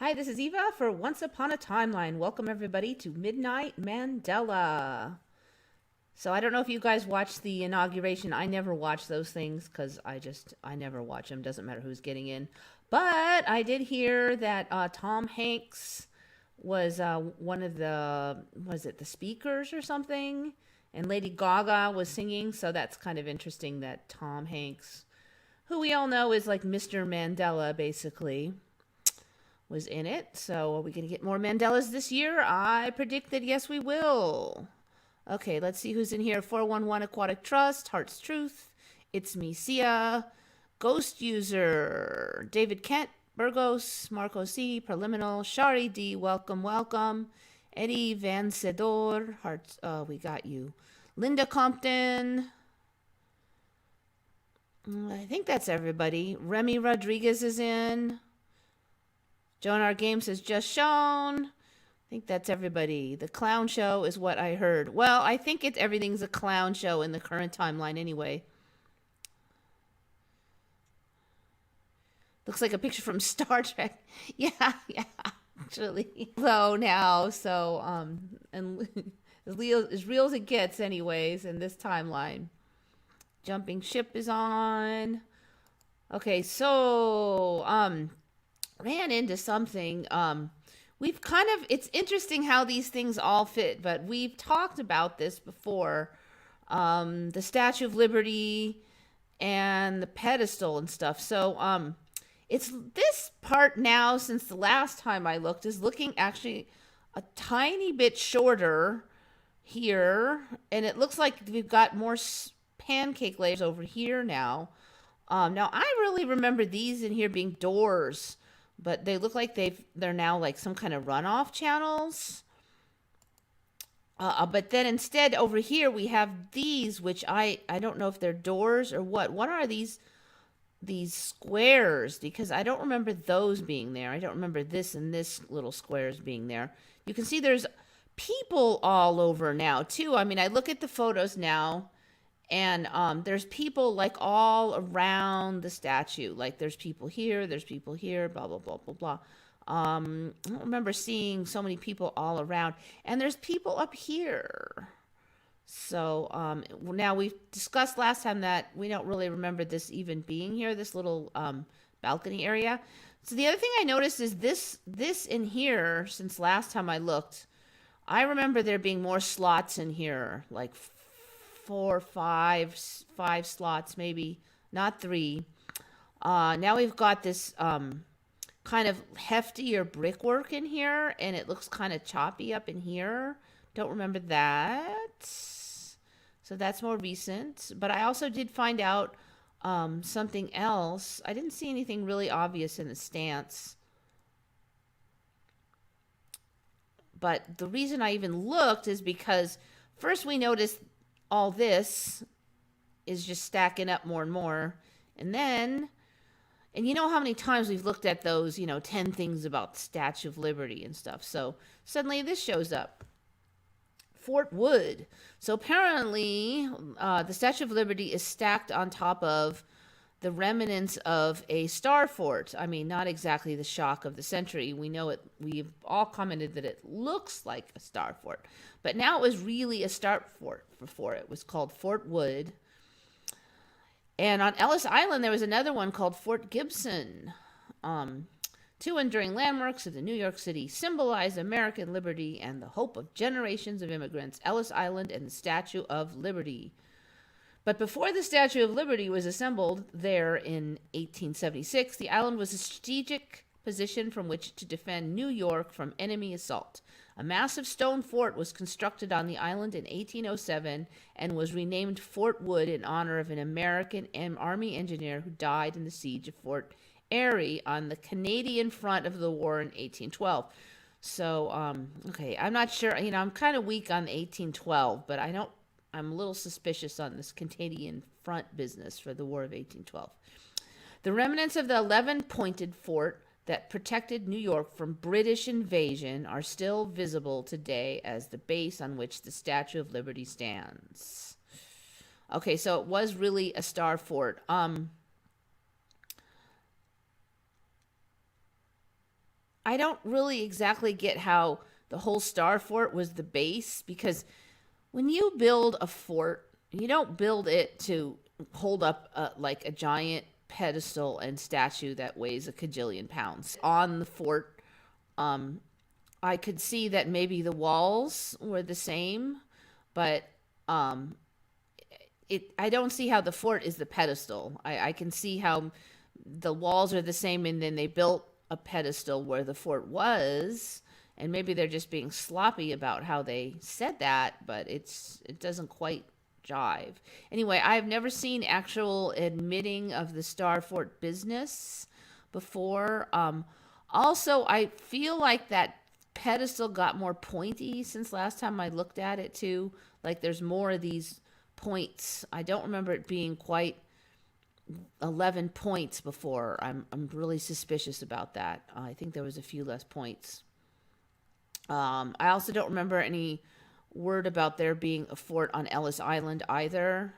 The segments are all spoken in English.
Hi, this is Eva for Once Upon a Timeline. Welcome everybody to Midnight Mandela. So I don't know if you guys watched the inauguration. I never watch those things because I never watch them. Doesn't matter who's getting in. But I did hear that Tom Hanks was one of the, was it the speakers or something? And Lady Gaga was singing. So that's kind of interesting that Tom Hanks, who we all know is like Mr. Mandela basically, was in it. So are we going to get more Mandelas this year? I predict that yes, we will. Okay, let's see who's in here. 411 Aquatic Trust, Heart's Truth, It's Me, Sia, Ghost User, David Kent, Burgos, Marco C, Preliminal, Shari D, welcome, welcome. Eddie Van Sedor, Hearts, we got you. Linda Compton, I think that's everybody. Remy Rodriguez is in. Joan R. Games has just shown. I think that's everybody. The clown show is what I heard. Well, I think everything's a clown show in the current timeline anyway. Looks like a picture from Star Trek. Yeah, actually. So now, and as real as it gets anyways in this timeline. Jumping ship is on. Okay, so, ran into something. We've kind of, it's interesting how these things all fit, but we've talked about this before. The Statue of Liberty and the pedestal and stuff. So, it's this part now, since the last time I looked, is looking actually a tiny bit shorter here. And it looks like we've got more pancake layers over here now. Now I really remember these in here being doors, but they look like they're now like some kind of runoff channels. But then instead over here we have these, which I don't know if they're doors or what. What are these squares? Because I don't remember those being there. I don't remember this and this little squares being there. You can see there's people all over now too. I mean, I look at the photos now, and there's people like all around the statue. Like there's people here, blah, blah, blah, blah, blah. I don't remember seeing so many people all around. And there's people up here. So now we've discussed last time that we don't really remember this even being here, this little balcony area. So the other thing I noticed is this in here, since last time I looked, I remember there being more slots in here, like 4, 5 slots, maybe not 3. Now we've got this kind of heftier brickwork in here, and it looks kind of choppy up in here. Don't remember that. So that's more recent. But I also did find out something else. I didn't see anything really obvious in the stance. But the reason I even looked is because first we noticed all this is just stacking up more and more. And then, and you know how many times we've looked at those, 10 things about the Statue of Liberty and stuff. So suddenly this shows up. Fort Wood. So apparently the Statue of Liberty is stacked on top of the remnants of a star fort. I mean, not exactly the shock of the century. We know it. We've all commented that it looks like a star fort. But now it was really a star fort before. It was called Fort Wood. And on Ellis Island, there was another one called Fort Gibson. Two enduring landmarks of the New York City symbolize American liberty and the hope of generations of immigrants. Ellis Island and the Statue of Liberty. But before the Statue of Liberty was assembled there in 1876, the island was a strategic position from which to defend New York from enemy assault. A massive stone fort was constructed on the island in 1807 and was renamed Fort Wood in honor of an American Army engineer who died in the siege of Fort Erie on the Canadian front of the war in 1812. So, okay, I'm not sure. I'm kind of weak on 1812, but I'm a little suspicious on this Canadian front business for the War of 1812. The remnants of the 11-pointed fort that protected New York from British invasion are still visible today as the base on which the Statue of Liberty stands. Okay, so it was really a star fort. I don't really exactly get how the whole star fort was the base, because when you build a fort, you don't build it to hold up like a giant pedestal and statue that weighs a cajillion pounds on the fort. Um, I could see that maybe the walls were the same, but um, I don't see how the fort is the pedestal. I can see how the walls are the same, and then they built a pedestal where the fort was, and maybe they're just being sloppy about how they said that, but it doesn't quite jive. Anyway, I've never seen actual admitting of the Star Fort business before. Also, I feel like that pedestal got more pointy since last time I looked at it too. Like there's more of these points. I don't remember it being quite 11 points before. I'm really suspicious about that. I think there was a few less points. I also don't remember any word about there being a fort on Ellis Island either.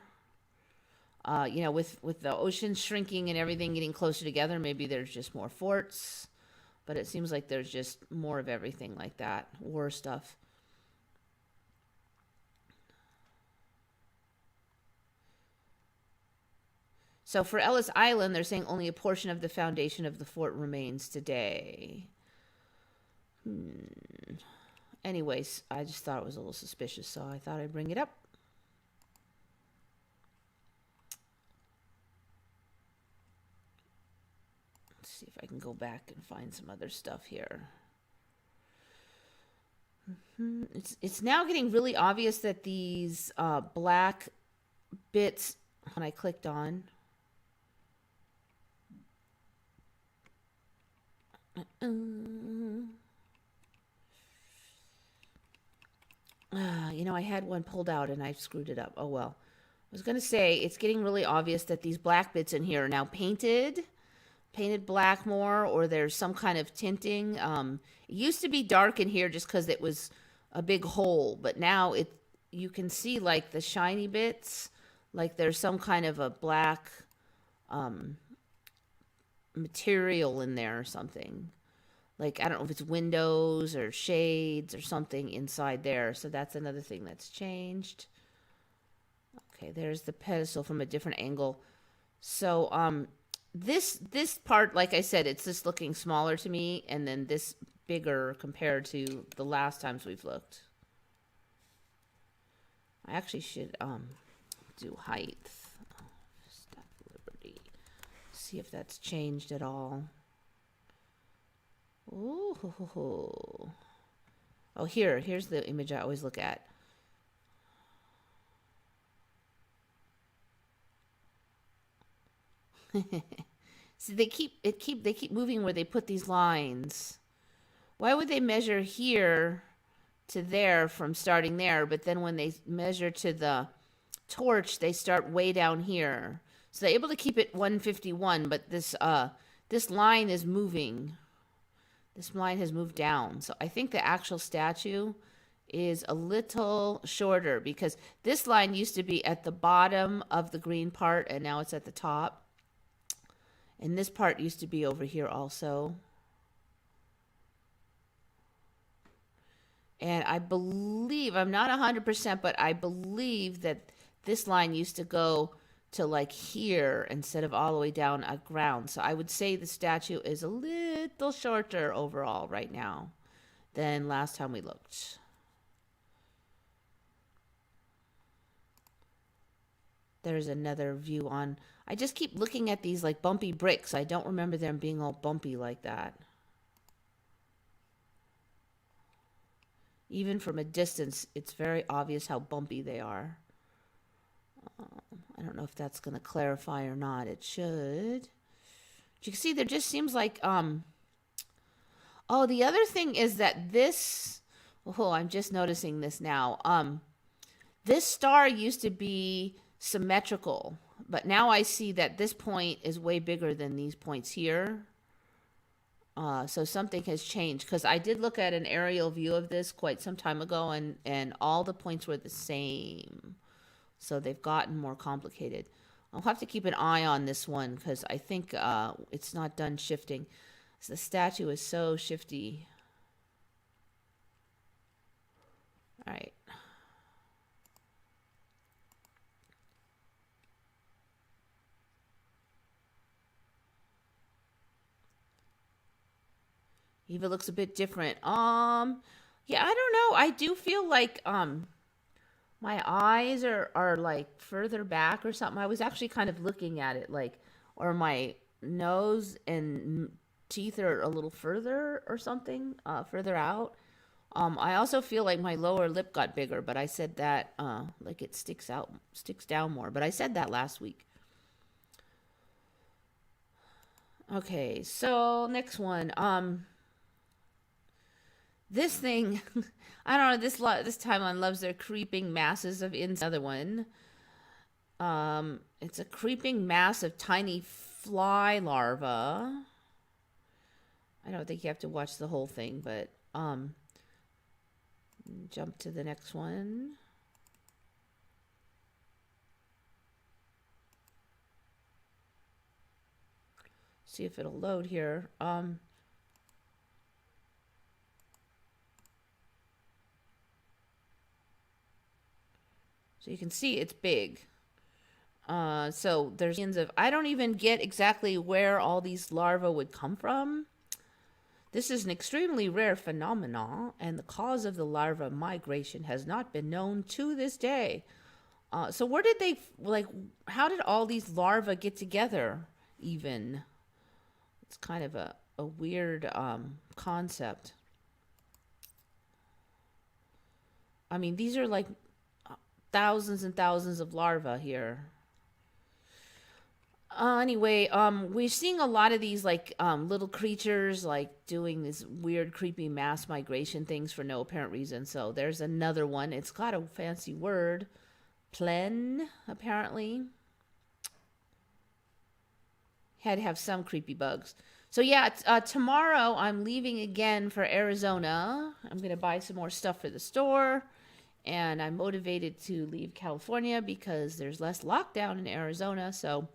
With the ocean shrinking and everything getting closer together, maybe there's just more forts. But it seems like there's just more of everything like that. War stuff. So for Ellis Island, they're saying only a portion of the foundation of the fort remains today. Anyways, I just thought it was a little suspicious, so I thought I'd bring it up. Let's see if I can go back and find some other stuff here. It's now getting really obvious that these black bits, when I clicked on, I had one pulled out and I screwed it up. Oh well. I was going to say, it's getting really obvious that these black bits in here are now painted black more, or there's some kind of tinting. It used to be dark in here just because it was a big hole, but now you can see like the shiny bits, like there's some kind of a black material in there or something. Like, I don't know if it's windows or shades or something inside there. So that's another thing that's changed. Okay, there's the pedestal from a different angle. So this part, like I said, it's just looking smaller to me, and then this bigger compared to the last times we've looked. I actually should do height. Stop Liberty. See if that's changed at all. Ooh. Oh, here's the image I always look at. See, they keep moving where they put these lines. Why would they measure here to there from starting there, but then when they measure to the torch, they start way down here? So they're able to keep it 151, but this line is moving. This line has moved down. So I think the actual statue is a little shorter, because this line used to be at the bottom of the green part and now it's at the top. And this part used to be over here also. And I believe, I'm not 100%, but I believe that this line used to go to like here instead of all the way down at ground. So I would say the statue is a little shorter overall right now than last time we looked. There's another view on. I just keep looking at these like bumpy bricks. I don't remember them being all bumpy like that. Even from a distance, it's very obvious how bumpy they are. I don't know if that's going to clarify or not. It should. You can see there just seems like, oh, the other thing is that this, oh, I'm just noticing this now. This star used to be symmetrical, but now I see that this point is way bigger than these points here. So something has changed, because I did look at an aerial view of this quite some time ago, and all the points were the same. So they've gotten more complicated. I'll have to keep an eye on this one, because I think it's not done shifting. The statue is so shifty. All right. Eva looks a bit different. Yeah, I don't know. I do feel like my eyes are like further back or something. I was actually kind of looking at it like, or my nose and teeth are a little further or something, further out. I also feel like my lower lip got bigger, but I said that like it sticks down more. But I said that last week. Okay, so next one. This thing, I don't know. This timeline loves their creeping masses of insects. Another one. It's a creeping mass of tiny fly larvae. I don't think you have to watch the whole thing, but jump to the next one. See if it'll load here. So you can see it's big. So there's millions of, I don't even get exactly where all these larvae would come from. This is an extremely rare phenomenon, and the cause of the larva migration has not been known to this day. So where did they, like, how did all these larvae get together even? It's kind of a weird concept. I mean, these are like thousands and thousands of larvae here. Anyway, we're seeing a lot of these like little creatures like doing this weird, creepy mass migration things for no apparent reason. So there's another one. It's got a fancy word, plen, apparently. Had to have some creepy bugs. So yeah, tomorrow I'm leaving again for Arizona. I'm gonna buy some more stuff for the store. And I'm motivated to leave California because there's less lockdown in Arizona. So,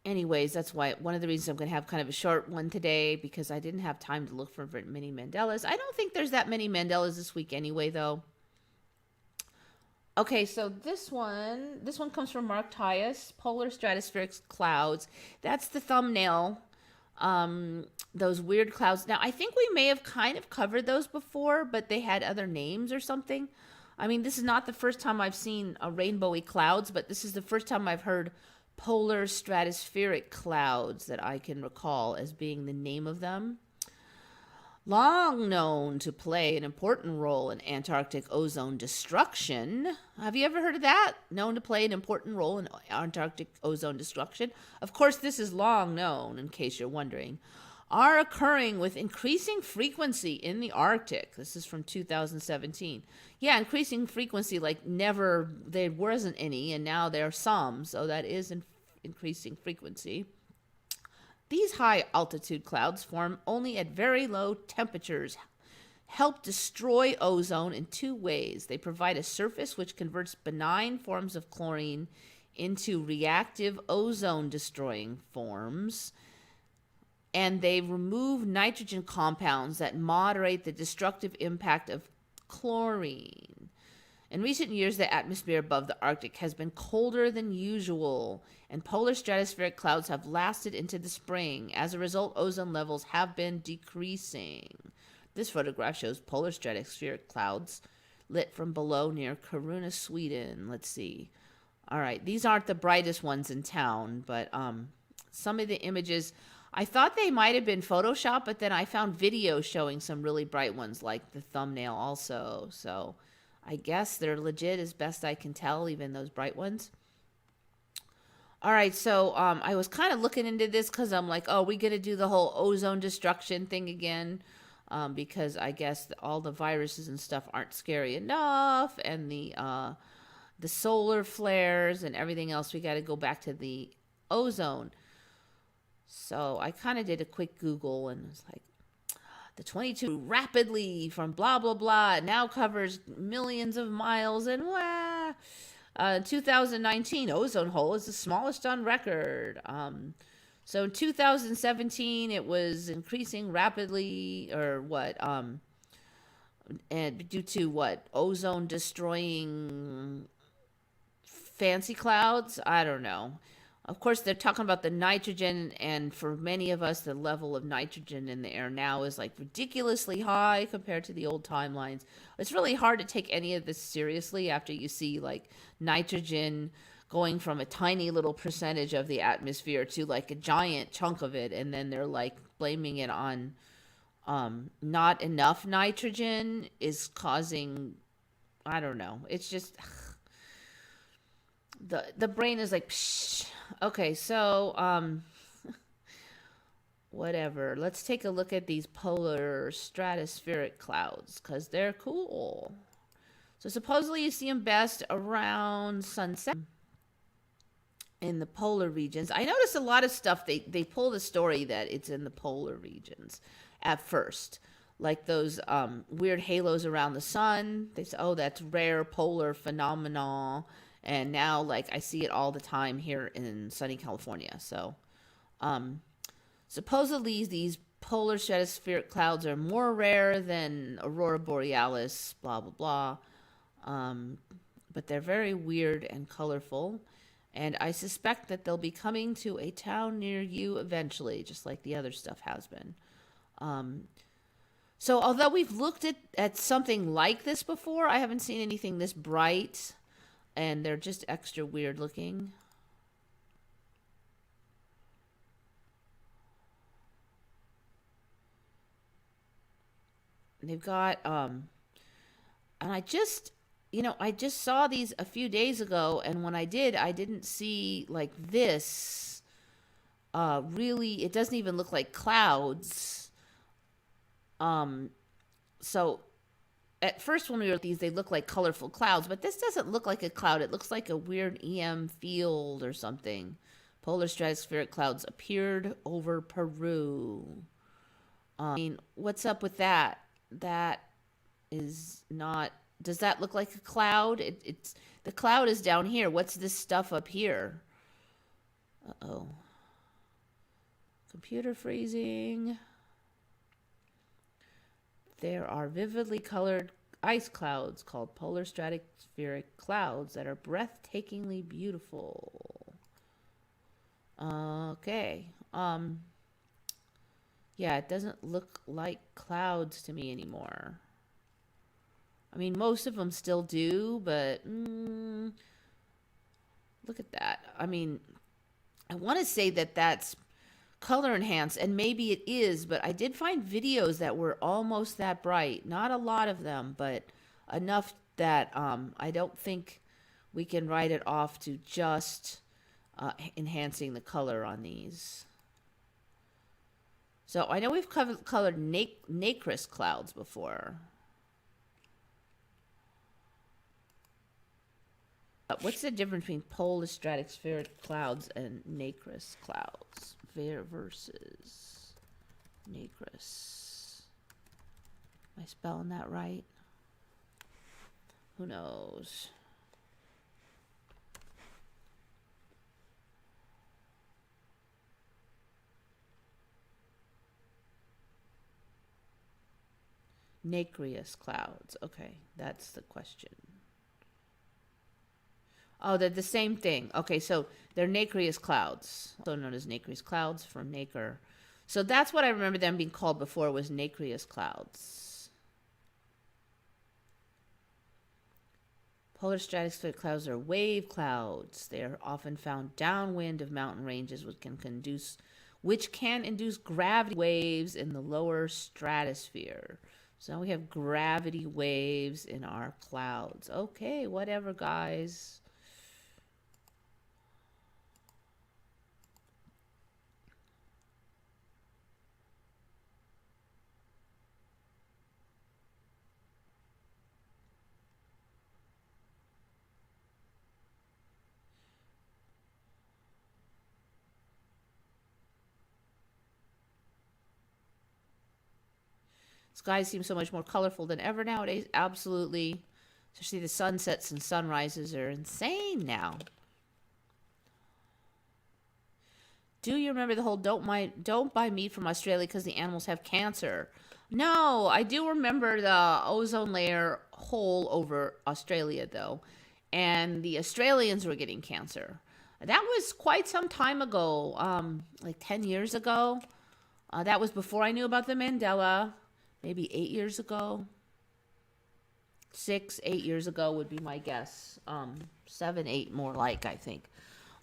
anyways, that's why one of the reasons I'm going to have kind of a short one today, because I didn't have time to look for many Mandelas. I don't think there's that many Mandelas this week anyway, though. Okay, so this one comes from Mark Tyus, Polar Stratospheric Clouds. That's the thumbnail. Those weird clouds. Now, I think we may have kind of covered those before, but they had other names or something. I mean, this is not the first time I've seen a rainbowy clouds, but this is the first time I've heard polar stratospheric clouds that I can recall as being the name of them. Long known to play an important role in Antarctic ozone destruction. Have you ever heard of that? Known to play an important role in Antarctic ozone destruction. Of course, this is long known, in case you're wondering. Are occurring with increasing frequency in the Arctic. This is from 2017. Yeah, increasing frequency, like never, there wasn't any, and now there are some. So that is increasing frequency. These high-altitude clouds form only at very low temperatures, help destroy ozone in two ways. They provide a surface which converts benign forms of chlorine into reactive ozone-destroying forms, and they remove nitrogen compounds that moderate the destructive impact of chlorine. In recent years, the atmosphere above the Arctic has been colder than usual, and polar stratospheric clouds have lasted into the spring. As a result, ozone levels have been decreasing. This photograph shows polar stratospheric clouds lit from below near Kiruna, Sweden. Let's see. All right, these aren't the brightest ones in town, but some of the images, I thought they might have been Photoshop, but then I found videos showing some really bright ones, like the thumbnail also. So I guess they're legit as best I can tell, even those bright ones. All right, so I was kind of looking into this because I'm like, oh, we going to do the whole ozone destruction thing again? Because I guess all the viruses and stuff aren't scary enough, and the solar flares and everything else, we got to go back to the ozone. So I kind of did a quick Google, and it was like, the 22 rapidly from blah, blah, blah. It now covers millions of miles, and 2019 ozone hole is the smallest on record. So in 2017, it was increasing rapidly, or what? And due to what? Ozone destroying fancy clouds? I don't know. Of course, they're talking about the nitrogen, and for many of us, the level of nitrogen in the air now is like ridiculously high compared to the old timelines. It's really hard to take any of this seriously after you see like nitrogen going from a tiny little percentage of the atmosphere to like a giant chunk of it, and then they're like blaming it on not enough nitrogen is causing, I don't know. It's just the brain is like, psh. Okay, so whatever. Let's take a look at these polar stratospheric clouds because they're cool. So supposedly you see them best around sunset in the polar regions. I noticed a lot of stuff, they pull the story that it's in the polar regions at first. Like those weird halos around the sun. They say, oh, that's rare polar phenomenon. And now, like, I see it all the time here in sunny California. So, supposedly these polar stratospheric clouds are more rare than aurora borealis, blah, blah, blah. But they're very weird and colorful. And I suspect that they'll be coming to a town near you eventually, just like the other stuff has been. So although we've looked at something like this before, I haven't seen anything this bright. And they're just extra weird looking. They've got, and I just saw these a few days ago, and when I did, I didn't see like this. Really, it doesn't even look like clouds. So at first when we were at these, they look like colorful clouds, but this doesn't look like a cloud. It looks like a weird EM field or something. Polar stratospheric clouds appeared over Peru. I mean, what's up with that? That is not. Does that look like a cloud? It's the cloud is down here. What's this stuff up here? Uh-oh. Computer freezing. There are vividly colored ice clouds called polar stratospheric clouds that are breathtakingly beautiful. Okay. Yeah, it doesn't look like clouds to me anymore. I mean, most of them still do, but look at that. I mean, I want to say that that's color enhanced, and maybe it is, but I did find videos that were almost that bright. Not a lot of them, but enough that I don't think we can write it off to just enhancing the color on these. So I know we've colored nacreous clouds before. What's the difference between polar stratospheric clouds and nacreous clouds? Versus nacreous. Am I spelling that right? Who knows? Nacreous clouds. Okay, that's the question. Oh, they're the same thing. Okay, so they're nacreous clouds, also known as nacreous clouds from nacre. So that's what I remember them being called before, was nacreous clouds. Polar stratospheric clouds are wave clouds. They are often found downwind of mountain ranges, which can induce gravity waves in the lower stratosphere. So now we have gravity waves in our clouds. Okay, whatever, guys. Skies seem so much more colorful than ever nowadays. Absolutely. Especially the sunsets and sunrises are insane now. Do you remember the whole don't buy meat from Australia because the animals have cancer? No, I do remember the ozone layer hole over Australia though, and the Australians were getting cancer. That was quite some time ago, like 10 years ago. That was before I knew about the Mandela, maybe 8 years ago. 6, 8 years ago would be my guess. 7, 8 more like, I think.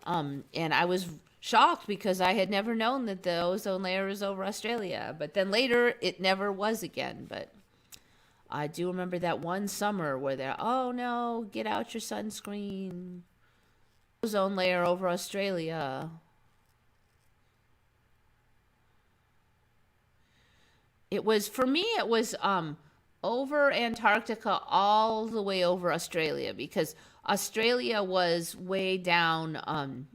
And I was shocked because I had never known that the ozone layer is over Australia. But then later, it never was again. But I do remember that one summer where they're, oh no, get out your sunscreen. Ozone layer over Australia. It was, for me, it was over Antarctica all the way over Australia because Australia was way down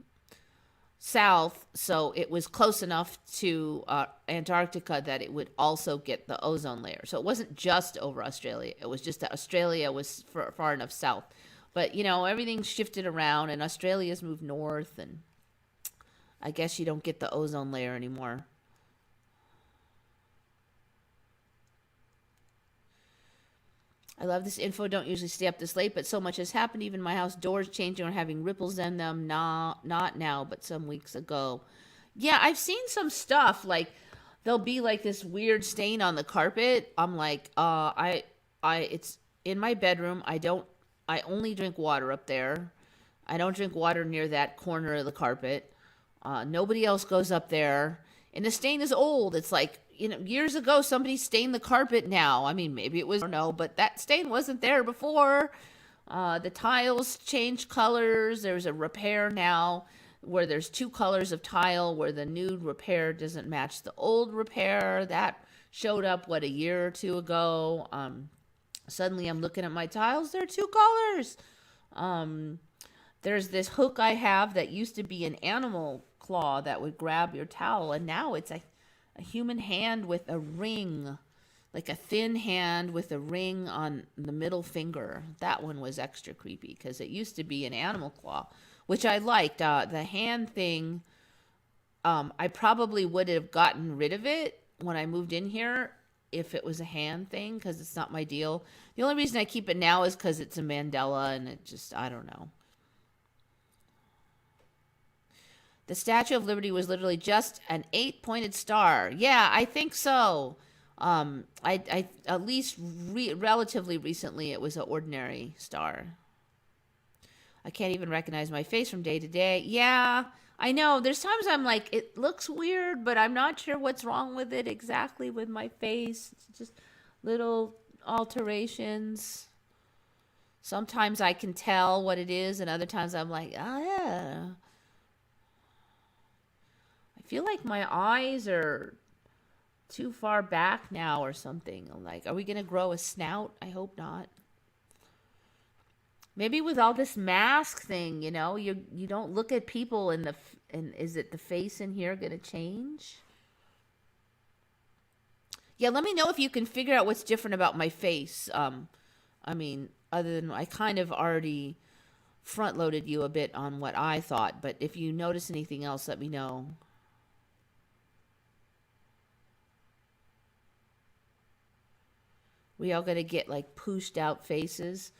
south, so it was close enough to Antarctica that it would also get the ozone layer. So it wasn't just over Australia. It was just that Australia was far enough south. But, you know, everything shifted around and Australia's moved north, and I guess you don't get the ozone layer anymore. I love this info. Don't usually stay up this late, but so much has happened. Even my house doors changing or having ripples in them. Not now, but some weeks ago. Yeah, I've seen some stuff like there'll be like this weird stain on the carpet. I'm like, it's in my bedroom. I only drink water up there. I don't drink water near that corner of the carpet. Nobody else goes up there. And the stain is old. It's like, you know, years ago, somebody stained the carpet now. I mean, maybe it was, I don't know, but that stain wasn't there before. The tiles changed colors. There's a repair now where there's 2 colors of tile where the new repair doesn't match the old repair. That showed up, what, a year or 2 ago. Suddenly I'm looking at my tiles. They're 2 colors. There's this hook I have that used to be an animal claw that would grab your towel, and now it's a human hand with a ring, like a thin hand with a ring on the middle finger. That one was extra creepy because it used to be an animal claw, which I liked. The hand thing, I probably would have gotten rid of it when I moved in here if it was a hand thing because it's not my deal. The only reason I keep it now is because it's a Mandela and it just, I don't know. The Statue of Liberty was literally just an 8-pointed star. Yeah, I think so. I at least relatively recently it was an ordinary star. I can't even recognize my face from day to day. Yeah, I know. There's times I'm like, it looks weird, but I'm not sure what's wrong with it exactly with my face. It's just little alterations. Sometimes I can tell what it is, and other times I'm like, oh yeah. I feel like my eyes are too far back now or something. I'm like, are we going to grow a snout? I hope not. Maybe with all this mask thing, you know, you don't look at people and is it the face in here going to change? Yeah, let me know if you can figure out what's different about my face. I mean, other than I kind of already front-loaded you a bit on what I thought, but if you notice anything else, let me know. We all gonna get like pooshed out faces.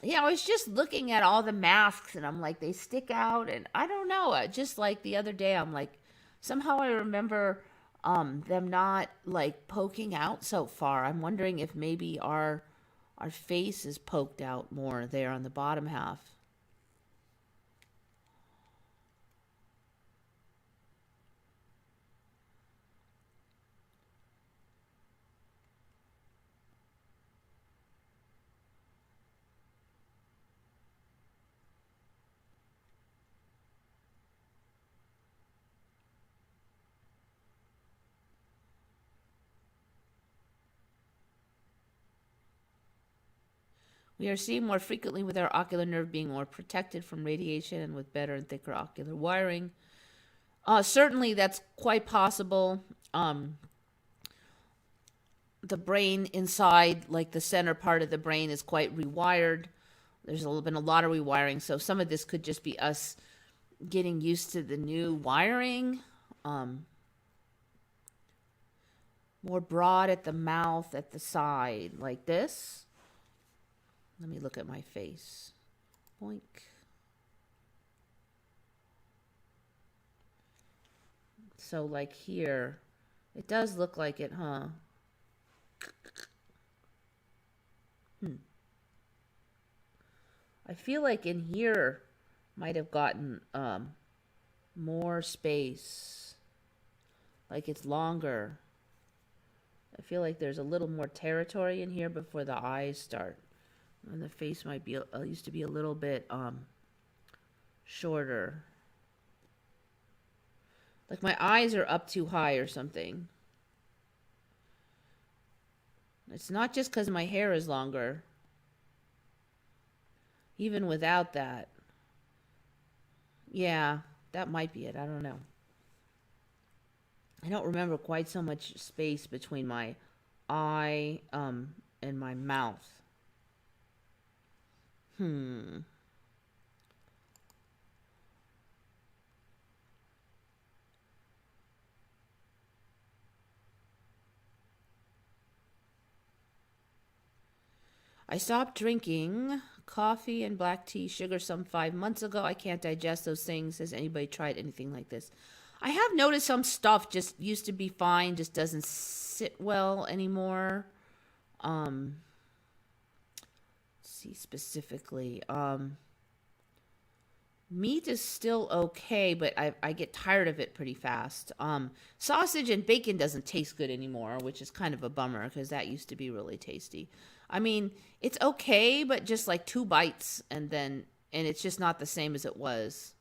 Yeah, I was just looking at all the masks and I'm like, they stick out and I don't know. Just like the other day, I'm like, somehow I remember them not like poking out so far. I'm wondering if maybe our face is poked out more there on the bottom half. We are seeing more frequently with our ocular nerve being more protected from radiation and with better and thicker ocular wiring. Certainly, that's quite possible. The brain inside, like the center part of the brain, is quite rewired. There's been a lot of rewiring, so some of this could just be us, getting used to the new wiring. More broad at the mouth, at the side, like this. Let me look at my face. Boink. So like here, it does look like it, huh? I feel like in here might have gotten more space. Like it's longer. I feel like there's a little more territory in here before the eyes start. And the face might be used to be a little bit shorter. Like my eyes are up too high or something. It's not just because my hair is longer. Even without that. Yeah, that might be it. I don't know. I don't remember quite so much space between my eye and my mouth. I stopped drinking coffee and black tea, sugar some 5 months ago. I can't digest those things. Has anybody tried anything like this? I have noticed some stuff just used to be fine, just doesn't sit well anymore. Let's see specifically. Meat is still okay, but I get tired of it pretty fast. Sausage and bacon doesn't taste good anymore, which is kind of a bummer because that used to be really tasty. I mean, it's okay, but just like 2 bites and it's just not the same as it was.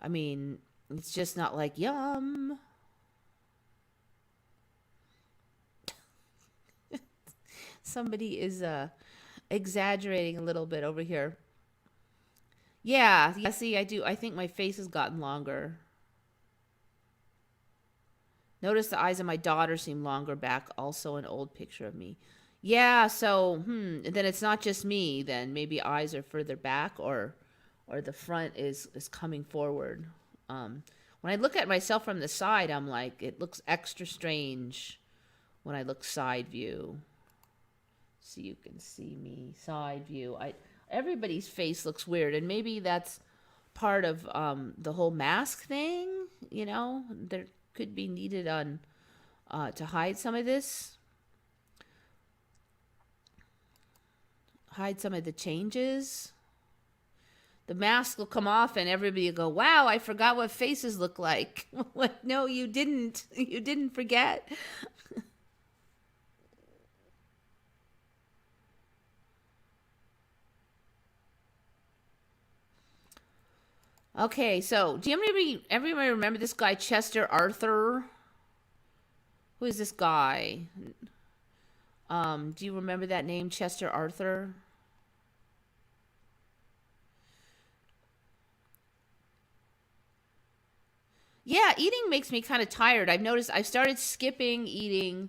I mean, it's just not like, yum. Somebody is exaggerating a little bit over here. Yeah, see, I do. I think my face has gotten longer. Notice the eyes of my daughter seem longer back. Also an old picture of me. Yeah, so, then it's not just me, then. Maybe eyes are further back or the front is coming forward. When I look at myself from the side, I'm like, it looks extra strange when I look side view. So you can see me side view. Everybody's face looks weird, and maybe that's part of the whole mask thing, you know? There could be needed on to hide some of this. Hide some of the changes. The mask will come off and everybody will go, wow, I forgot what faces look like. Like, no, you didn't. You didn't forget. Okay, so do everybody remember this guy, Chester Authur? Who is this guy? Do you remember that name, Chester Authur? Yeah, eating makes me kind of tired. I've noticed I've started skipping eating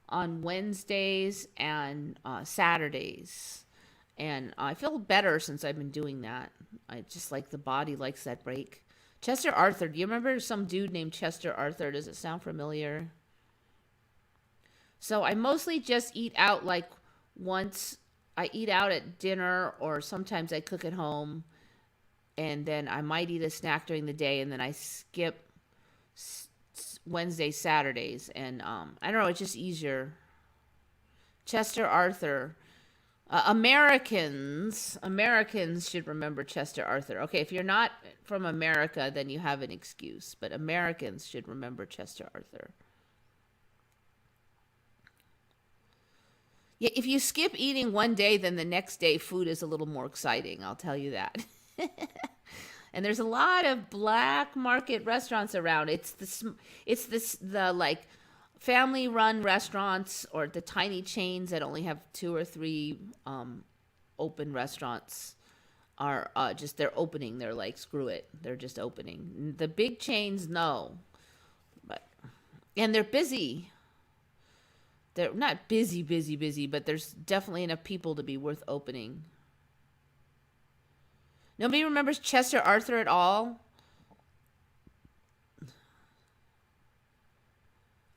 on Wednesdays and Saturdays. And I feel better since I've been doing that. I just like the body likes that break. Chester Authur. Do you remember some dude named Chester Authur? Does it sound familiar? So I mostly just eat out like once. I eat out at dinner or sometimes I cook at home. And then I might eat a snack during the day and then I skip Wednesdays, Saturdays. And I don't know, it's just easier. Chester Authur. Americans should remember Chester Authur. Okay, if you're not from America, then you have an excuse. But Americans should remember Chester Authur. Yeah, if you skip eating one day, then the next day food is a little more exciting. I'll tell you that. And there's a lot of black market restaurants around. It's the like family-run restaurants or the tiny chains that only have 2 or 3 open restaurants are just they're opening. They're like, screw it. They're just opening. The big chains, no. And they're busy. They're not busy, but there's definitely enough people to be worth opening. Nobody remembers Chester Authur at all?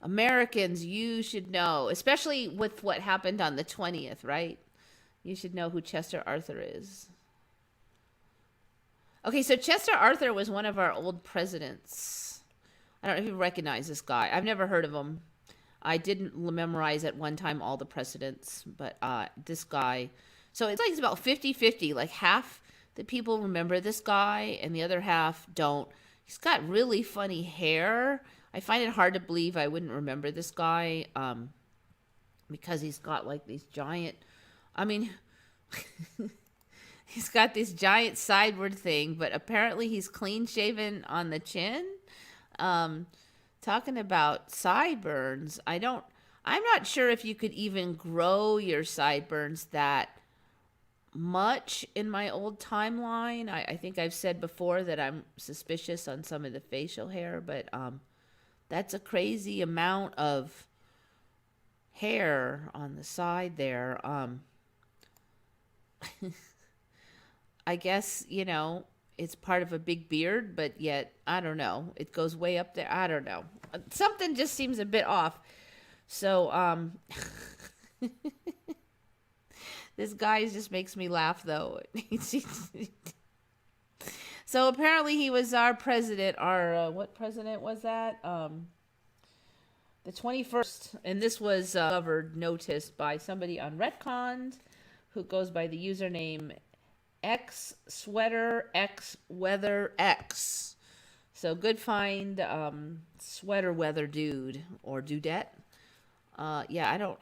Americans, you should know, especially with what happened on the 20th, right? You should know who Chester Arthur is. Okay, so Chester Arthur was one of our old presidents. I don't know if you recognize this guy. I've never heard of him. I didn't memorize at one time all the presidents, but this guy. So it's like it's about 50-50. Like half the people remember this guy and the other half don't. He's got really funny hair. I find it hard to believe I wouldn't remember this guy because he's got like these giant, I mean, he's got this giant sideward thing, but apparently he's clean shaven on the chin. Talking about sideburns, I'm not sure if you could even grow your sideburns that much in my old timeline. I think I've said before that I'm suspicious on some of the facial hair, but that's a crazy amount of hair on the side there. I guess, it's part of a big beard, but yet, I don't know. It goes way up there. I don't know. Something just seems a bit off. So, this guy just makes me laugh, though. So, apparently he was our president. What president was that? The 21st. And this was noticed by somebody on Retcons who goes by the username X Sweater X Weather X. So good find, sweater weather dude or dudette. Yeah, I don't.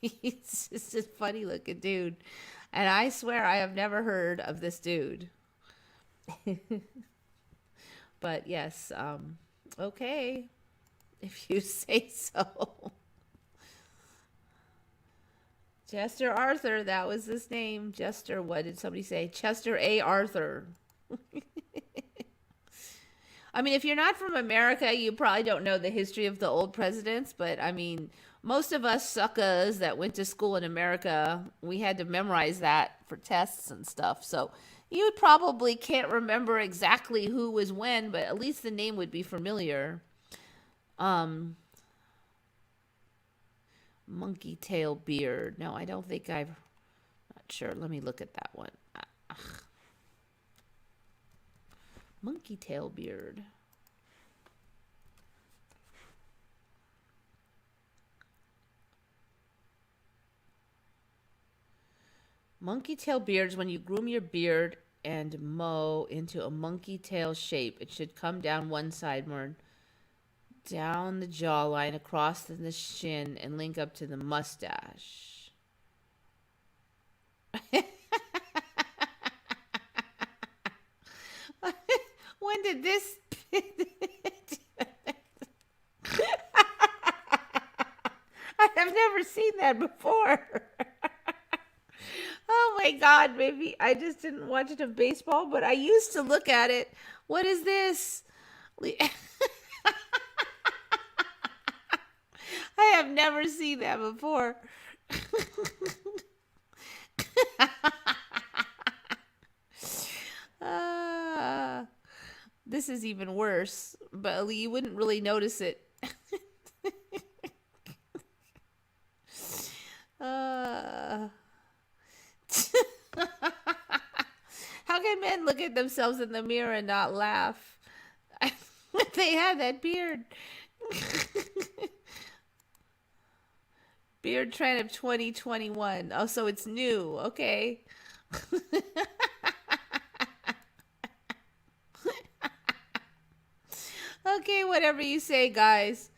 He's just a funny looking dude, and I swear I have never heard of this dude. But yes, okay, if you say so. Chester Arthur, that was his name. Chester, what did somebody say? Chester A. Arthur. I mean, if you're not from America, you probably don't know the history of the old presidents. But, I mean, most of us suckers that went to school in America, we had to memorize that for tests and stuff. So you probably can't remember exactly who was when, but at least the name would be familiar. Monkey tail beard. No, I don't think not sure. Let me look at that one. Monkey tail beard. Monkey tail beards, when you groom your beard and mow into a monkey tail shape, it should come down one side more down the jawline, across the shin, and link up to the mustache. When did this? I have never seen that before. Oh my God, maybe I just didn't watch enough baseball, but I used to look at it. What is this? I have never seen that before. This is even worse, but you wouldn't really notice it. How can men look at themselves in the mirror and not laugh? They had that beard. Beard trend of 2021. Oh, so it's new. Okay. Okay, whatever you say, guys.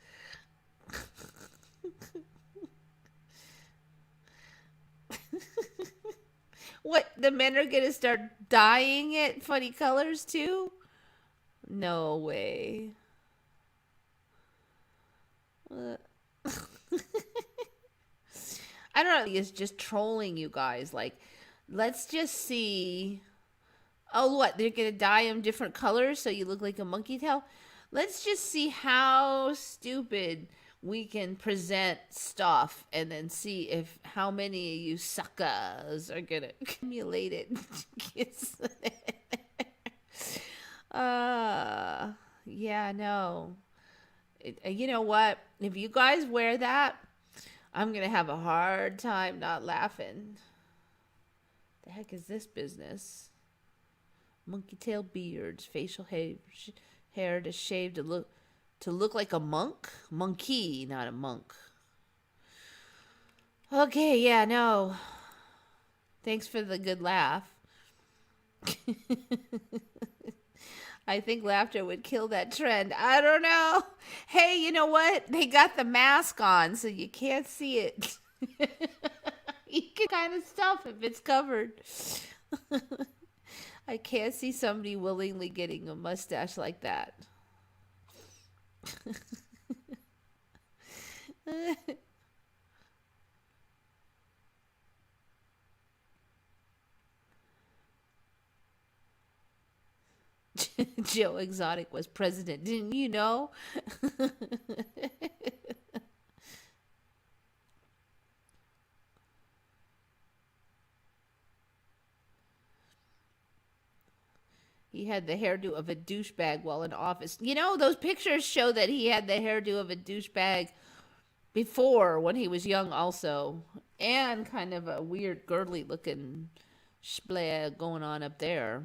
What, the men are gonna start dyeing it funny colors too? No way. I don't know. It's just trolling you guys. Like, let's just see. Oh, what? They're going to dye them different colors so you look like a monkey tail? Let's just see how stupid we can present stuff and then see if how many of you suckers are going to accumulate it. Yeah, no. You know what? If you guys wear that, I'm going to have a hard time not laughing. The heck is this business? Monkey tail beards, facial hair to shave to look like a monk? Monkey, not a monk. Okay, yeah, no. Thanks for the good laugh. I think laughter would kill that trend. I don't know. Hey, you know what? They got the mask on, so you can't see it. You can kind of stuff if it's covered. I can't see somebody willingly getting a mustache like that. Joe Exotic was president. Didn't you know? He had the hairdo of a douchebag while in office. You know, those pictures show that he had the hairdo of a douchebag before when he was young also. And kind of a weird girdly looking splag going on up there.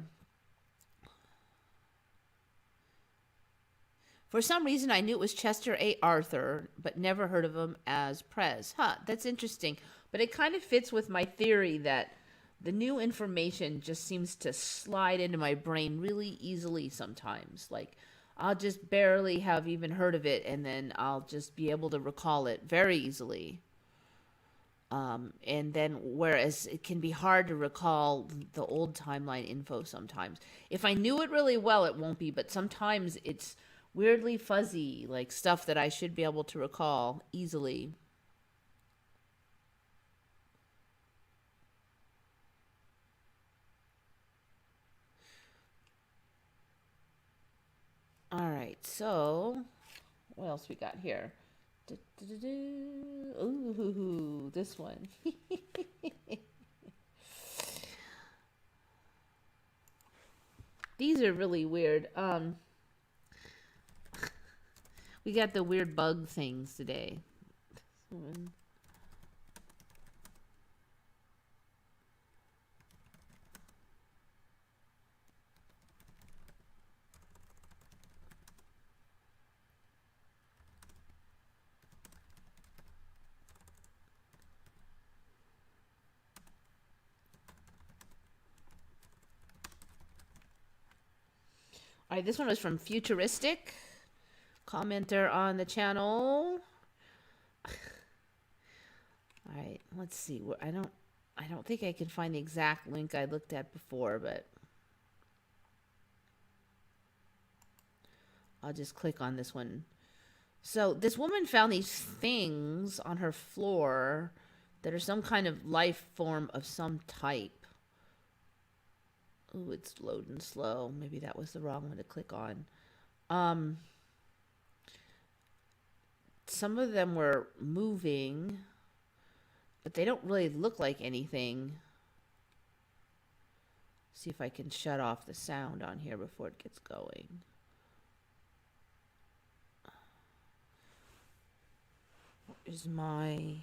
For some reason, I knew it was Chester A. Arthur, but never heard of him as Prez. Huh, that's interesting. But it kind of fits with my theory that the new information just seems to slide into my brain really easily sometimes. Like, I'll just barely have even heard of it, and then I'll just be able to recall it very easily. And then, whereas it can be hard to recall the old timeline info sometimes. If I knew it really well, it won't be, but sometimes it's weirdly fuzzy, like stuff that I should be able to recall easily. All right, so what else we got here? Ooh, this one. These are really weird. We got the weird bug things today. All right, this one was from Futuristic, commenter on the channel. All right, let's see. I don't think I can find the exact link I looked at before, but I'll just click on this one. So this woman found these things on her floor that are some kind of life form of some type. Ooh, it's loading slow. Maybe that was the wrong one to click on. Some of them were moving, but they don't really look like anything. See if I can shut off the sound on here before it gets going. Is my,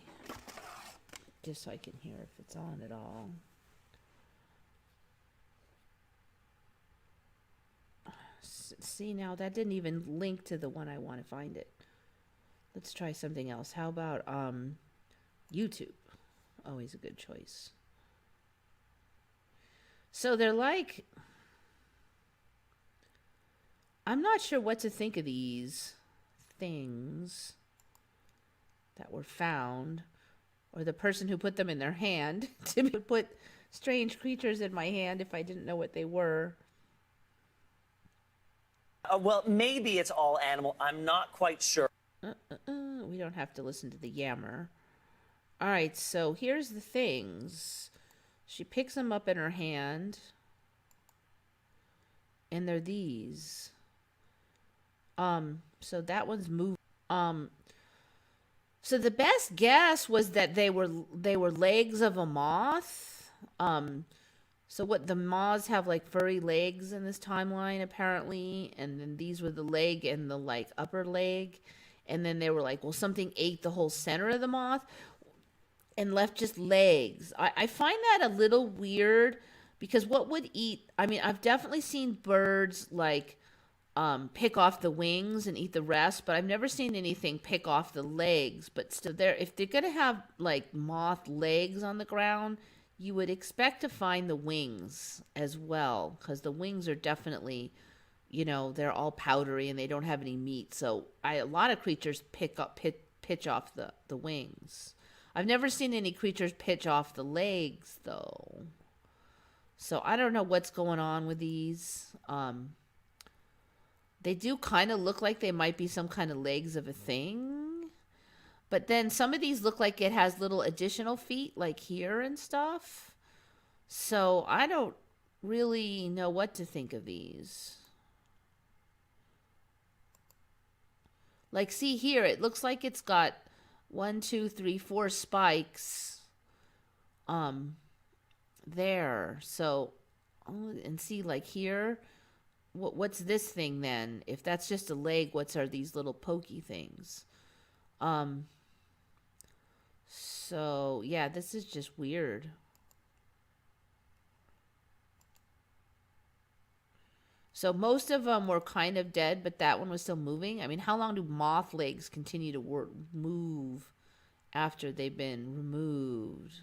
just so I can hear if it's on at all. See, now that didn't even link to the one I want to find it. Let's try something else. How about YouTube? Always a good choice. So they're like, I'm not sure what to think of these things that were found, or the person who put them in their hand. To put strange creatures in my hand if I didn't know what they were. Well, maybe it's all animal. I'm not quite sure. We don't have to listen to the yammer. All right, so here's the things. She picks them up in her hand, and they're these. So that one's moving. So the best guess was that they were legs of a moth. So what, the moths have like furry legs in this timeline apparently, and then these were the leg and the like upper leg, and then they were like, well, something ate the whole center of the moth and left just legs. I find that a little weird because what would eat? I mean, I've definitely seen birds like pick off the wings and eat the rest, but I've never seen anything pick off the legs. But still, if they're gonna have like moth legs on the ground, you would expect to find the wings as well, because the wings are definitely, they're all powdery and they don't have any meat. So a lot of creatures pitch off the wings. I've never seen any creatures pitch off the legs though. So I don't know what's going on with these. They do kind of look like they might be some kind of legs of a thing. But then some of these look like it has little additional feet, like here and stuff. So I don't really know what to think of these. Like, see here, it looks like it's got 1, 2, 3, 4 spikes there. So, and see, like here, what's this thing then? If that's just a leg, are these little pokey things? So yeah, this is just weird. So most of them were kind of dead, but that one was still moving. I mean, how long do moth legs continue to move after they've been removed?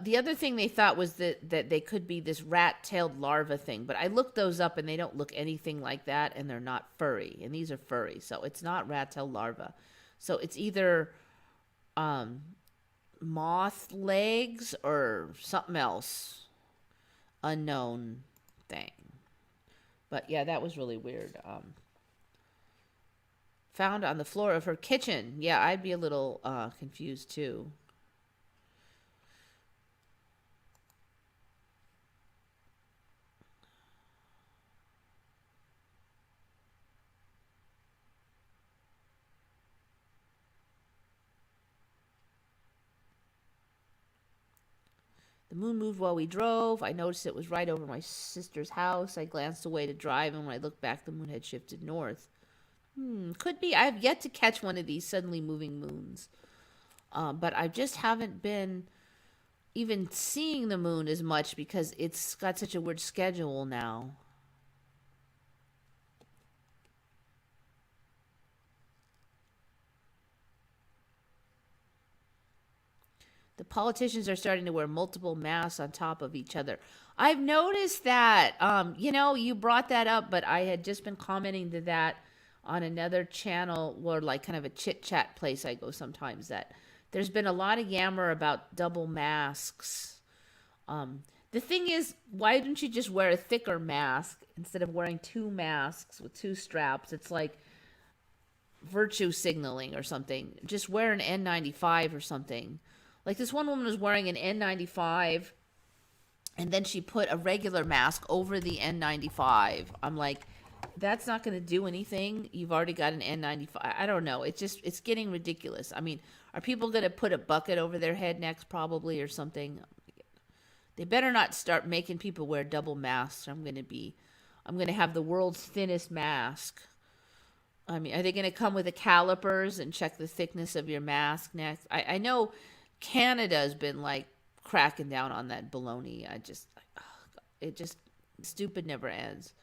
The other thing they thought was that they could be this rat-tailed larva thing, but I looked those up and they don't look anything like that, and they're not furry, and these are furry, so it's not rat-tailed larva. So it's either moth legs or something else. Unknown thing. But yeah, that was really weird. Found on the floor of her kitchen. Yeah, I'd be a little confused too. The moon moved while we drove. I noticed it was right over my sister's house. I glanced away to drive, and when I looked back, the moon had shifted north. Could be. I have yet to catch one of these suddenly moving moons. But I just haven't been even seeing the moon as much because it's got such a weird schedule now. The politicians are starting to wear multiple masks on top of each other. I've noticed that. You brought that up, but I had just been commenting to that on another channel, or like kind of a chit chat place I go sometimes, that there's been a lot of yammer about double masks. The thing is, why don't you just wear a thicker mask instead of wearing 2 masks with 2 straps? It's like virtue signaling or something. Just wear an N95 or something. Like this one woman was wearing an N95 and then she put a regular mask over the N95. I'm like, that's not going to do anything. You've already got an N95. I don't know. It's getting ridiculous. I mean, are people going to put a bucket over their head next probably or something? They better not start making people wear double masks. I'm going to have the world's thinnest mask. I mean, are they going to come with the calipers and check the thickness of your mask next? I know Canada's been like cracking down on that baloney. Stupid never ends.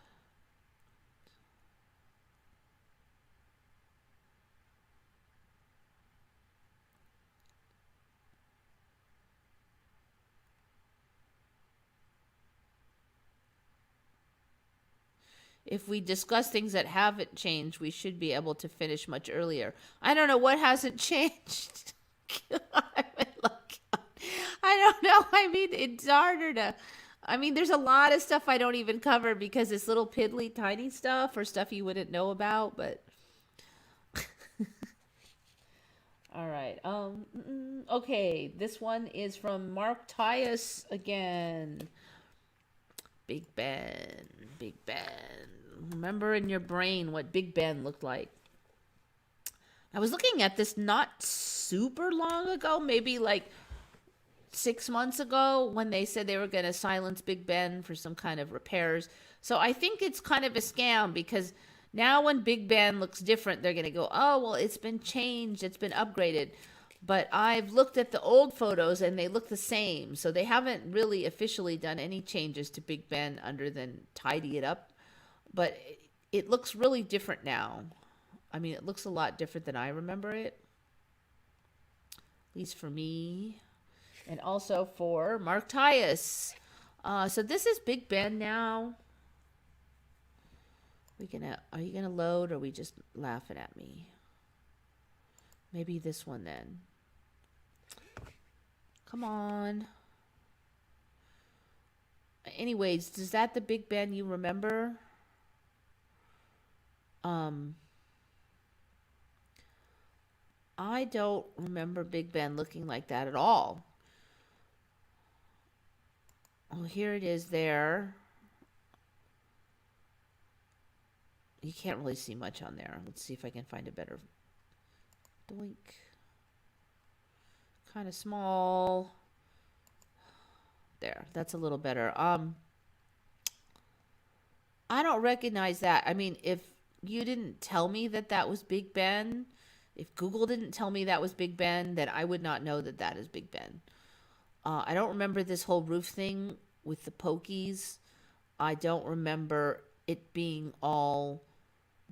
If we discuss things that haven't changed, we should be able to finish much earlier. I don't know what hasn't changed. I don't know. I mean, it's harder to. I mean, there's a lot of stuff I don't even cover because it's little piddly tiny stuff or stuff you wouldn't know about. But all right. Okay. This one is from Mark Tyus again. Big Ben. Big Ben. Remember in your brain what Big Ben looked like. I was looking at this not super long ago, maybe like 6 months ago when they said they were going to silence Big Ben for some kind of repairs. So I think it's kind of a scam because now when Big Ben looks different, they're going to go, oh, well, it's been changed, it's been upgraded. But I've looked at the old photos and they look the same. So they haven't really officially done any changes to Big Ben other than tidy it up. But it looks really different now. I mean, it looks a lot different than I remember it. At least for me. And also for Mark Tyus. So this is Big Ben now. Are you gonna load or are we just laughing at me? Maybe this one then. Come on. Anyways, is that the Big Ben you remember? I don't remember Big Ben looking like that at all. Oh, here it is there. You can't really see much on there. Let's see if I can find a better... Doink. Kind of small. There, that's a little better. I don't recognize that. I mean, if you didn't tell me that that was Big Ben, if Google didn't tell me that was Big Ben, then I would not know that that is Big Ben. I don't remember this whole roof thing with the pokies. I don't remember it being all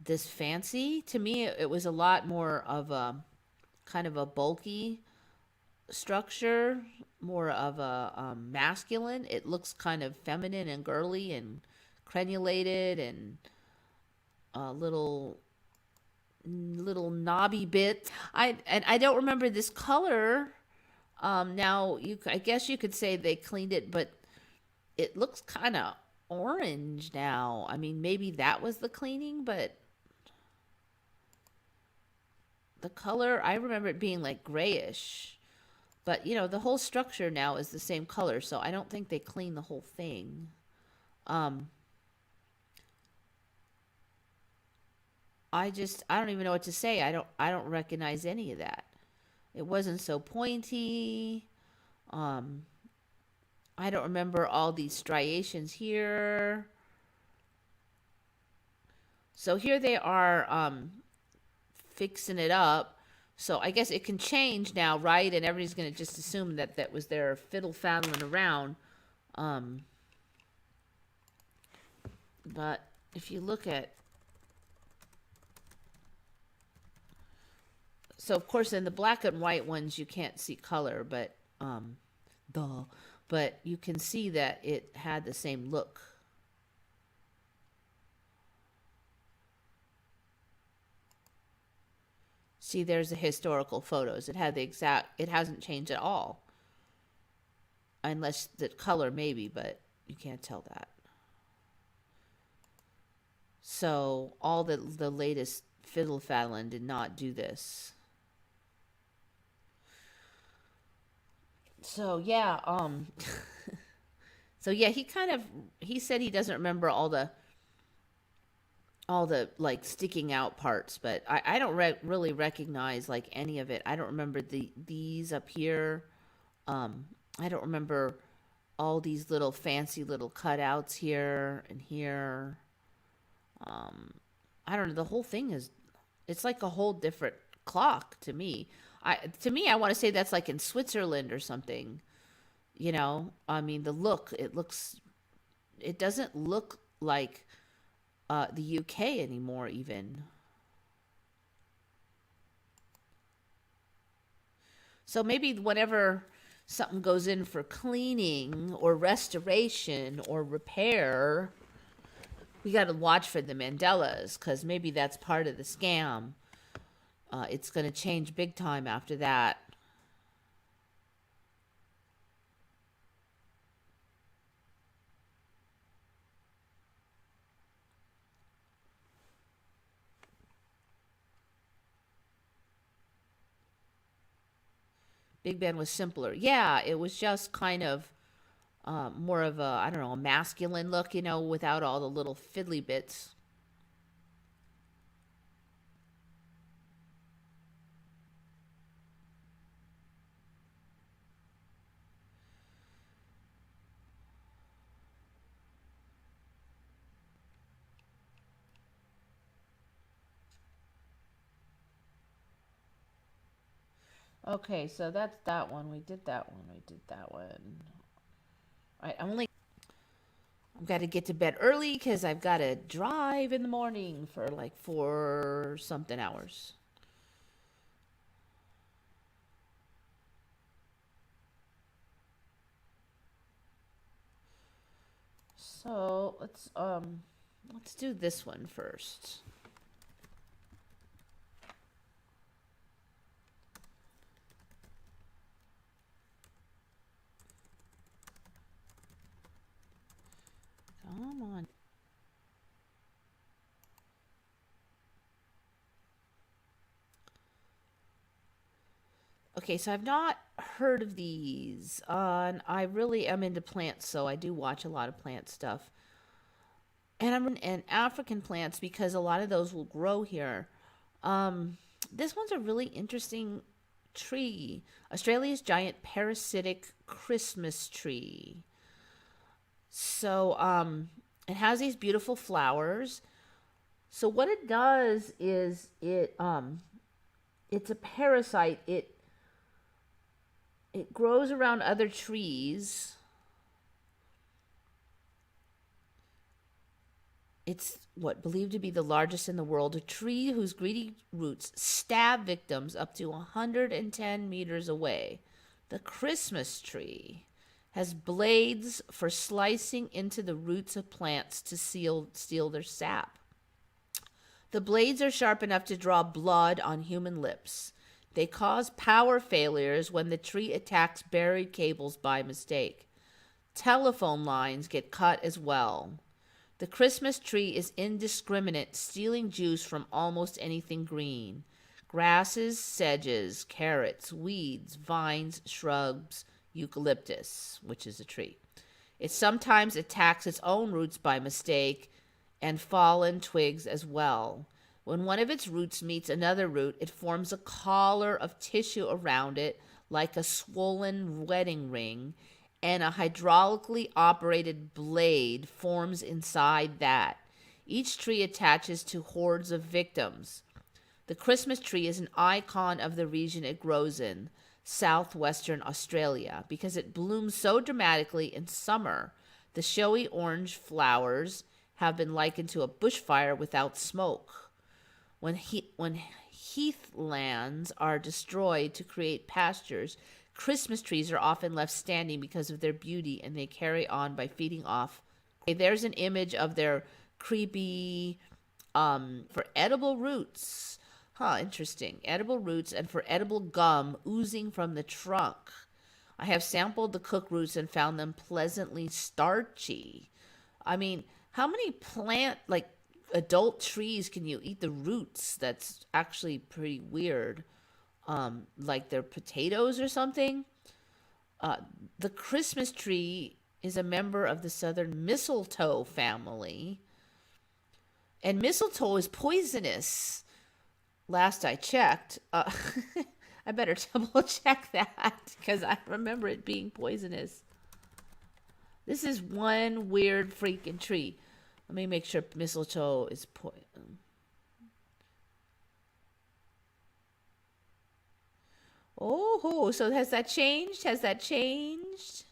this fancy. To me, it was a lot more of a kind of a bulky structure, more of a masculine. It looks kind of feminine and girly and crenulated and a little knobby bit. I don't remember this color. Now I guess you could say they cleaned it, but it looks kind of orange now. I mean, maybe that was the cleaning, but the color, I remember it being like grayish. But, you know, the whole structure now is the same color, so I don't think they cleaned the whole thing. I don't even know what to say. I don't recognize any of that. It wasn't so pointy. I don't remember all these striations here. So here they are fixing it up. So I guess it can change now, right? And everybody's going to just assume that that was their fiddle-faddling around. But if you look at... So, of course, in the black and white ones, you can't see color, but... But you can see that it had the same look. See, there's the historical photos. It had the exact, it hasn't changed at all. Unless the color maybe, but you can't tell that. So all the latest fiddle-faddling did not do this. So yeah, so yeah, he said he doesn't remember all the like sticking out parts, but I don't really recognize like any of it. I don't remember these up here. I don't remember all these little fancy little cutouts here and here. I don't know. The whole thing it's like a whole different clock to me. I want to say that's like in Switzerland or something. You know, I mean, the look, it doesn't look like the UK anymore even. So maybe whenever something goes in for cleaning or restoration or repair, we got to watch for the Mandelas, because maybe that's part of the scam. It's going to change big time after that. Big Ben was simpler. Yeah, it was just kind of more of a, I don't know, a masculine look, you know, without all the little fiddly bits. Okay, so that's that one. We did that one. We did that one. All right, I've got to get to bed early because I've got to drive in the morning for like 4 something hours. So let's do this one first. Come on. Okay, so I've not heard of these. And I really am into plants, so I do watch a lot of plant stuff. And I'm in African plants because a lot of those will grow here. This one's a really interesting tree. Australia's giant parasitic Christmas tree. So it has these beautiful flowers. So what it does is it's a parasite. It grows around other trees. It's what believed to be the largest in the world, a tree whose greedy roots stab victims up to 110 meters away. The Christmas tree has blades for slicing into the roots of plants to steal their sap. The blades are sharp enough to draw blood on human lips. They cause power failures when the tree attacks buried cables by mistake. Telephone lines get cut as well. The Christmas tree is indiscriminate, stealing juice from almost anything green. Grasses, sedges, carrots, weeds, vines, shrubs, eucalyptus, which is a tree. It sometimes attacks its own roots by mistake and fallen twigs as well. When one of its roots meets another root, it forms a collar of tissue around it like a swollen wedding ring, and a hydraulically operated blade forms inside that. Each tree attaches to hordes of victims. The Christmas tree is an icon of the region it grows in, southwestern Australia, because it blooms so dramatically in summer. The showy orange flowers have been likened to a bushfire without smoke. When heathlands are destroyed to create pastures, Christmas trees are often left standing because of their beauty, and they carry on by feeding off. Okay, there's an image of their creepy, for edible roots. Huh, interesting. Edible roots and for edible gum oozing from the trunk. I have sampled the cooked roots and found them pleasantly starchy. I mean, how many adult trees can you eat the roots? That's actually pretty weird. Like they're potatoes or something. The Christmas tree is a member of the southern mistletoe family. And mistletoe is poisonous. Last I checked. I better double check that because I remember it being poisonous. This is one weird freaking tree. Let me make sure mistletoe is poison. Oh, so has that changed? Has that changed?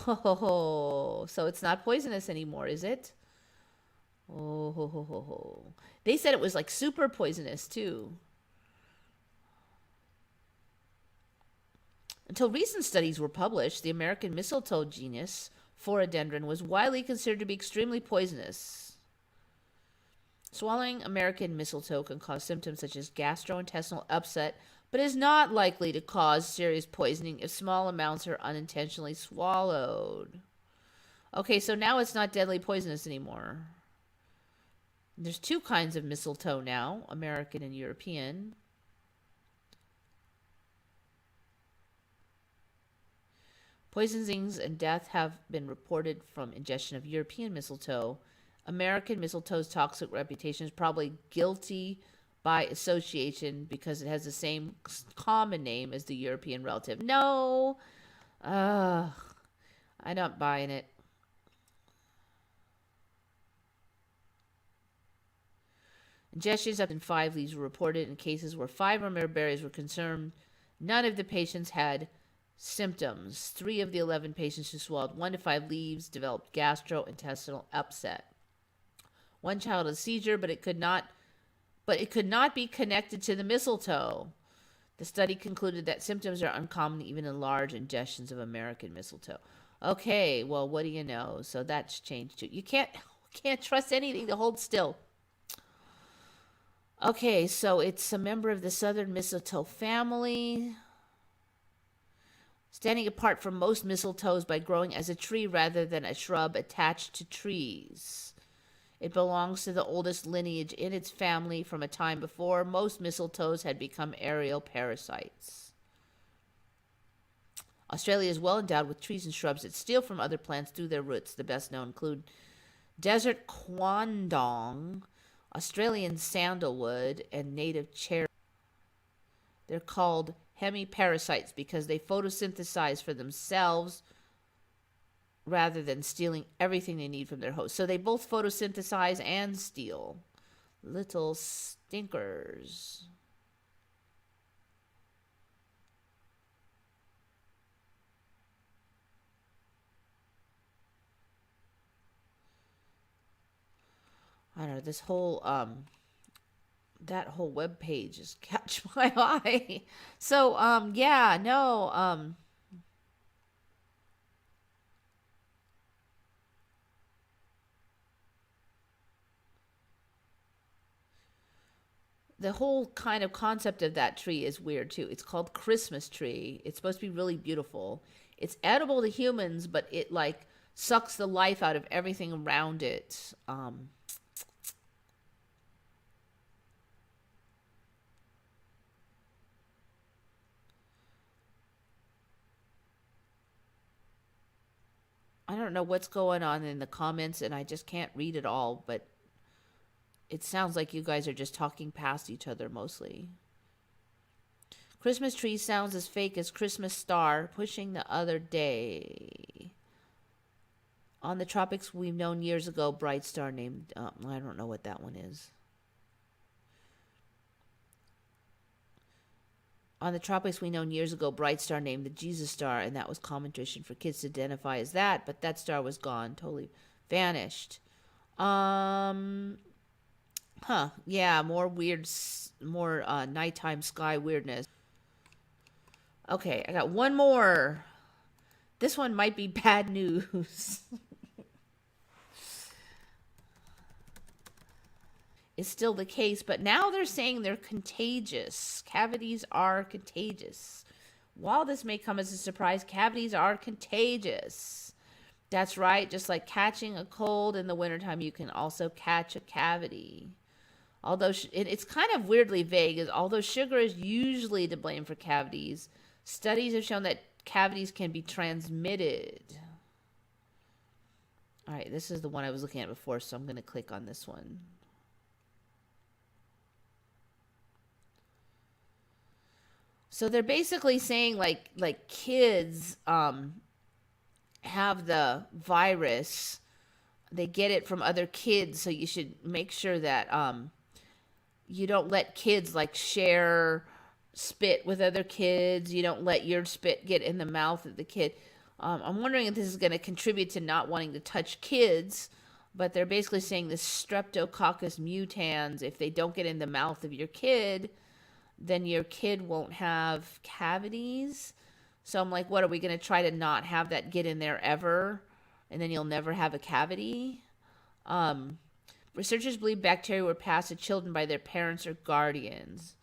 Oh, so it's not poisonous anymore, is it? Oh, they said it was like super poisonous too. Until recent studies were published, the American mistletoe genus, Phoradendron, was widely considered to be extremely poisonous. Swallowing American mistletoe can cause symptoms such as gastrointestinal upset, but is not likely to cause serious poisoning if small amounts are unintentionally swallowed. Okay, so now it's not deadly poisonous anymore. There's two kinds of mistletoe now, American and European. Poisonings and death have been reported from ingestion of European mistletoe. American mistletoe's toxic reputation is probably guilty by association because it has the same common name as the European relative. No, I'm not buying it. Ingestions up in 5 leaves were reported in cases where 5 or more berries were consumed. None of the patients had symptoms. 3 of the 11 patients who swallowed 1 to 5 leaves developed gastrointestinal upset. One child had a seizure, but it could not be connected to the mistletoe. The study concluded that symptoms are uncommon even in large ingestions of American mistletoe. Okay, well, what do you know? So that's changed too. You can't trust anything to hold still. Okay, so it's a member of the southern mistletoe family, standing apart from most mistletoes by growing as a tree rather than a shrub attached to trees. It belongs to the oldest lineage in its family from a time before most mistletoes had become aerial parasites. Australia is well endowed with trees and shrubs that steal from other plants through their roots. The best known include desert quandong, Australian sandalwood, and native cherry. They're called hemiparasites because they photosynthesize for themselves rather than stealing everything they need from their host. So they both photosynthesize and steal. Little stinkers. I don't know, this whole that whole web page just catch my eye. So yeah, no, the whole kind of concept of that tree is weird too. It's called Christmas tree. It's supposed to be really beautiful. It's edible to humans, but it like sucks the life out of everything around it. I don't know what's going on in the comments, and I just can't read it all, but it sounds like you guys are just talking past each other mostly. Christmas tree sounds as fake as Christmas star pushing the other day. On the tropics, we've known years ago, bright star named, I don't know what that one is. On the tropics, we known years ago, bright star named the Jesus star, and that was common tradition for kids to identify as that, but that star was gone, totally vanished. Yeah, more weird, more nighttime sky weirdness. Okay, I got one more. This one might be bad news. Is still the case, but now they're saying they're contagious. Cavities are contagious. While this may come as a surprise, cavities are contagious. That's right, just like catching a cold in the wintertime, you can also catch a cavity. Although it's kind of weirdly vague, although sugar is usually to blame for cavities, studies have shown that cavities can be transmitted. All right, this is the one I was looking at before, so I'm going to click on this one. So they're basically saying like kids have the virus. They get it from other kids, so you should make sure that you don't let kids like share spit with other kids. You don't let your spit get in the mouth of the kid. I'm wondering if this is going to contribute to not wanting to touch kids, but they're basically saying the Streptococcus mutans, if they don't get in the mouth of your kid, then your kid won't have cavities. So I'm like, what, are we going to try to not have that get in there ever? And then you'll never have a cavity? Researchers believe bacteria were passed to children by their parents or guardians,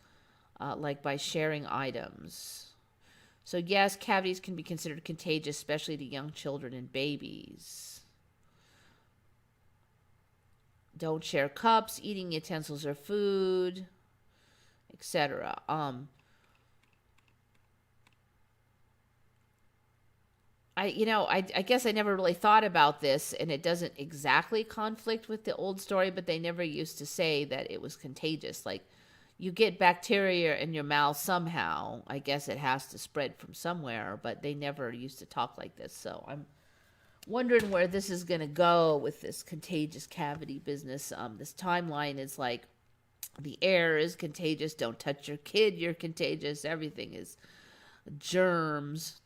like by sharing items. So yes, cavities can be considered contagious, especially to young children and babies. Don't share cups, eating utensils or food, etc. I guess I never really thought about this, and it doesn't exactly conflict with the old story, but they never used to say that it was contagious. Like, you get bacteria in your mouth somehow. I guess it has to spread from somewhere, but they never used to talk like this. So I'm wondering where this is going to go with this contagious cavity business. This timeline is like, the air is contagious. Don't touch your kid. You're contagious. Everything is germs.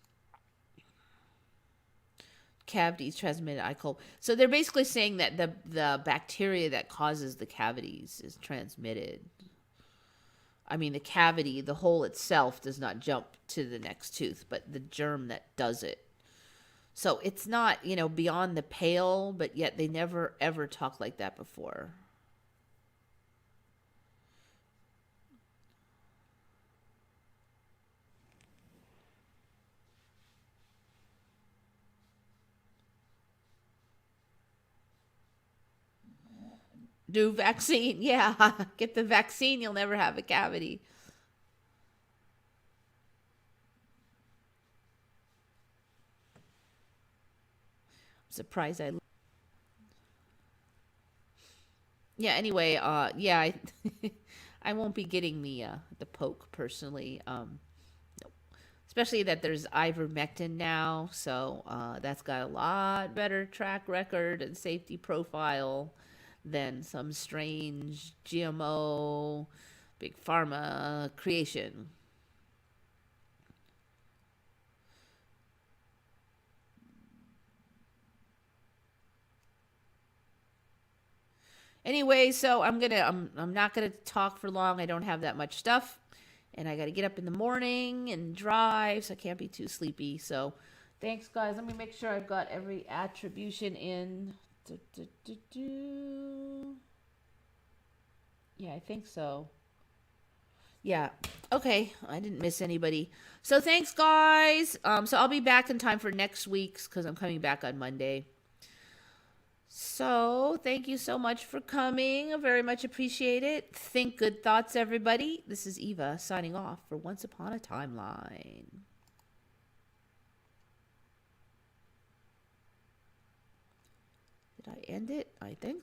Cavities transmitted I col. So they're basically saying that the bacteria that causes the cavities is transmitted. I mean, the cavity, the hole itself does not jump to the next tooth, but the germ that does it. So it's not, beyond the pale, but yet they never ever talked like that before. Do vaccine. Yeah, get the vaccine, you'll never have a cavity. I'm surprised yeah, anyway, yeah, I won't be getting the poke personally. Especially that there's ivermectin now, so that's got a lot better track record and safety profile than some strange GMO big pharma creation. Anyway, so I'm not gonna talk for long. I don't have that much stuff, and I got to get up in the morning and drive, so I can't be too sleepy. So, thanks, guys. Let me make sure I've got every attribution in. Yeah, I think so. Yeah. Okay. I didn't miss anybody. So thanks, guys. So I'll be back in time for next week's because I'm coming back on Monday. So thank you so much for coming. I very much appreciate it. Think good thoughts, everybody. This is Eva signing off for Once Upon a Timeline. Did I end it? I think